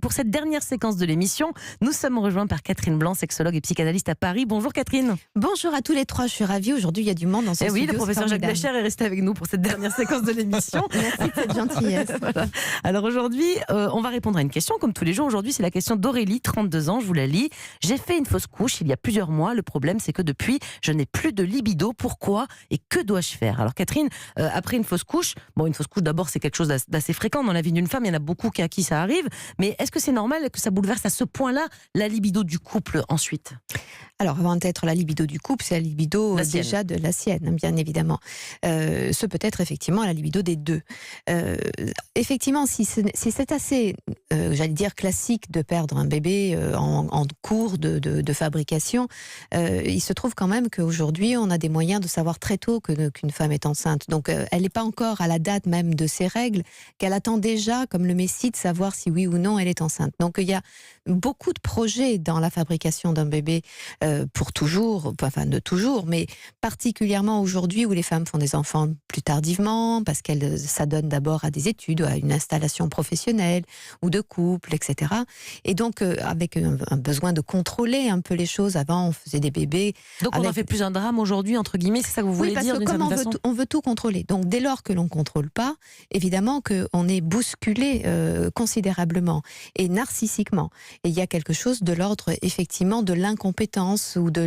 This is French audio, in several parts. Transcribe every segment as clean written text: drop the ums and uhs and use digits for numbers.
pour cette dernière séquence de l'émission, nous sommes rejoints par Catherine Blanc, sexologue et psychanalyste à Paris. Bonjour Catherine. Bonjour à tous les trois, je suis ravie. Aujourd'hui, il y a du monde dans ce studio. Oui, le professeur Jacques Blecher est resté avec nous pour cette dernière séquence de l'émission. Merci de cette gentillesse. Voilà. Alors aujourd'hui, on va répondre à une question comme tous les jours. Aujourd'hui, c'est la question d'Aurélie, 32 ans, je vous la lis. J'ai fait une fausse couche il y a plusieurs mois. Le problème, c'est que depuis, je n'ai plus de libido. Pourquoi et que dois-je faire? Alors Catherine, après une fausse couche, une fausse couche d'abord, c'est quelque chose d'assez fréquent dans la vie d'une femme. Il y en a beaucoup à qui ça arrive. Mais est-ce que c'est normal que ça bouleverse à ce point-là la libido du couple ensuite? Alors, avant d'être la libido du couple, c'est la libido déjà de la sienne, bien évidemment. Ce peut être effectivement la libido des deux. Effectivement, si c'est assez, j'allais dire, classique de perdre un bébé en cours de fabrication, il se trouve quand même qu'aujourd'hui, on a des moyens de savoir très tôt qu'une femme est enceinte. Donc, elle n'est pas encore à la date même de ses règles, qu'elle attend déjà, comme le messie, de savoir si oui ou non elle est enceinte. Donc, il y a beaucoup de projets dans la fabrication d'un bébé pour toujours, enfin de toujours, mais particulièrement aujourd'hui où les femmes font des enfants plus tardivement, parce qu'elles s'adonnent d'abord à des études, à une installation professionnelle ou de couple, etc. Et donc avec un besoin de contrôler un peu les choses. Avant, on faisait des bébés. Donc on n'en fait plus un drame aujourd'hui, entre guillemets, c'est ça que vous voulez dire? Oui, parce que comme on veut tout contrôler. Donc dès lors que l'on ne contrôle pas, évidemment qu'on est bousculé considérablement et narcissiquement. Et il y a quelque chose de l'ordre, effectivement, de l'incompétence ou de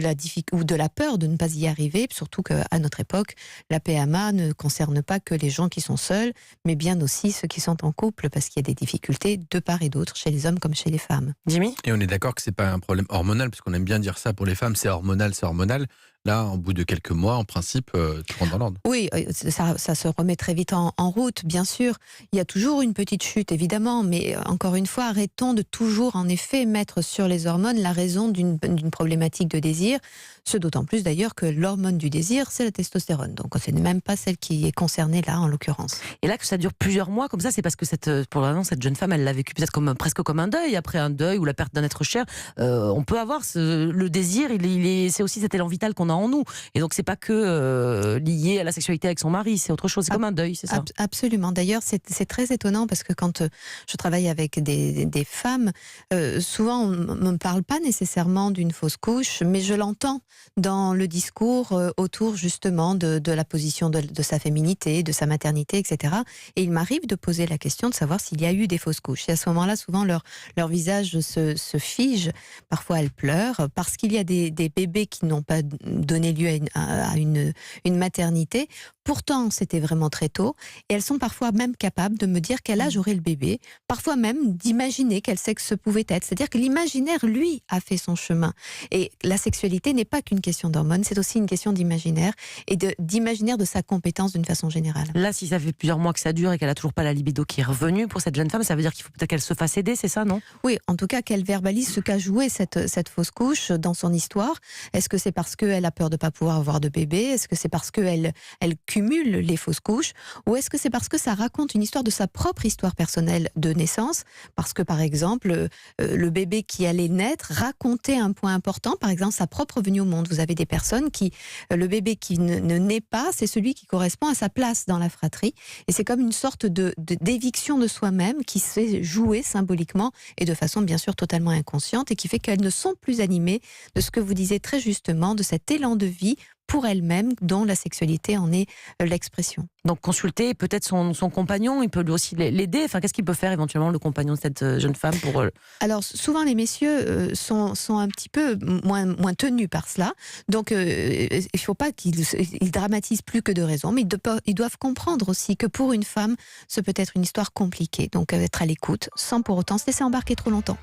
la peur de ne pas y arriver, surtout qu'à notre époque, la PMA ne concerne pas que les gens qui sont seuls, mais bien aussi ceux qui sont en couple, parce qu'il y a des difficultés de part et d'autre, chez les hommes comme chez les femmes. Jimmy ? Et on est d'accord que c'est pas un problème hormonal, parce qu'on aime bien dire ça pour les femmes, c'est hormonal, c'est hormonal. Là, au bout de quelques mois, en principe, tout rentre dans l'ordre. Oui, ça se remet très vite en route, bien sûr. Il y a toujours une petite chute, évidemment, mais encore une fois, arrêtons de toujours, en effet, mettre sur les hormones la raison d'une problématique de désir. Ce d'autant plus, d'ailleurs, que l'hormone du désir, c'est la testostérone. Donc, ce n'est même pas celle qui est concernée là, en l'occurrence. Et là, que ça dure plusieurs mois, comme ça, c'est parce que pour l'instant, cette jeune femme, elle l'a vécu peut-être presque comme un deuil. Après un deuil ou la perte d'un être cher, on peut avoir le désir, c'est aussi cet élan vital qu'on a en nous. Et donc, c'est pas que lié à la sexualité avec son mari, c'est autre chose. C'est comme un deuil, c'est ça? Absolument. D'ailleurs, c'est très étonnant parce que quand je travaille avec des femmes, souvent, on ne me parle pas nécessairement d'une fausse couche, mais je l'entends dans le discours autour, justement, de la position de sa féminité, de sa maternité, etc. Et il m'arrive de poser la question de savoir s'il y a eu des fausses couches. Et à ce moment-là, souvent, leur visage se fige. Parfois, elles pleurent parce qu'il y a des bébés qui n'ont pas donné lieu à une maternité. Pourtant, c'était vraiment très tôt. Et elles sont parfois même capables de me dire quel âge aurait le bébé. Parfois même d'imaginer quel sexe pouvait être. C'est-à-dire que l'imaginaire, lui, a fait son chemin. Et la sexualité n'est pas qu'une question d'hormones, c'est aussi une question d'imaginaire et d'imaginaire de sa compétence d'une façon générale. Là, si ça fait plusieurs mois que ça dure et qu'elle n'a toujours pas la libido qui est revenue pour cette jeune femme, ça veut dire qu'il faut peut-être qu'elle se fasse aider, c'est ça, non? Oui, en tout cas qu'elle verbalise ce qu'a joué cette fausse couche dans son histoire. Est-ce que c'est parce qu'elle a peur de ne pas pouvoir avoir de bébé? Est-ce que c'est parce qu'elle cumule les fausses couches? Ou est-ce que c'est parce que ça raconte une histoire de sa propre histoire personnelle de naissance? Parce que, par exemple, le bébé qui allait naître racontait un point important, par exemple sa propre venue au monde. Vous avez des personnes le bébé qui ne naît pas, c'est celui qui correspond à sa place dans la fratrie. Et c'est comme une sorte d'éviction de soi-même qui s'est jouée symboliquement et de façon bien sûr totalement inconsciente et qui fait qu'elles ne sont plus animées de ce que vous disiez très justement, de cet élan de vie pour elle-même, dont la sexualité en est l'expression. Donc consulter peut-être son compagnon, il peut lui aussi l'aider. Enfin, qu'est-ce qu'il peut faire éventuellement, le compagnon de cette jeune femme pour... Alors souvent les messieurs sont un petit peu moins tenus par cela. Donc il ne faut pas qu'ils dramatisent plus que de raison, mais ils doivent comprendre aussi que pour une femme, ce peut être une histoire compliquée. Donc être à l'écoute, sans pour autant se laisser embarquer trop longtemps.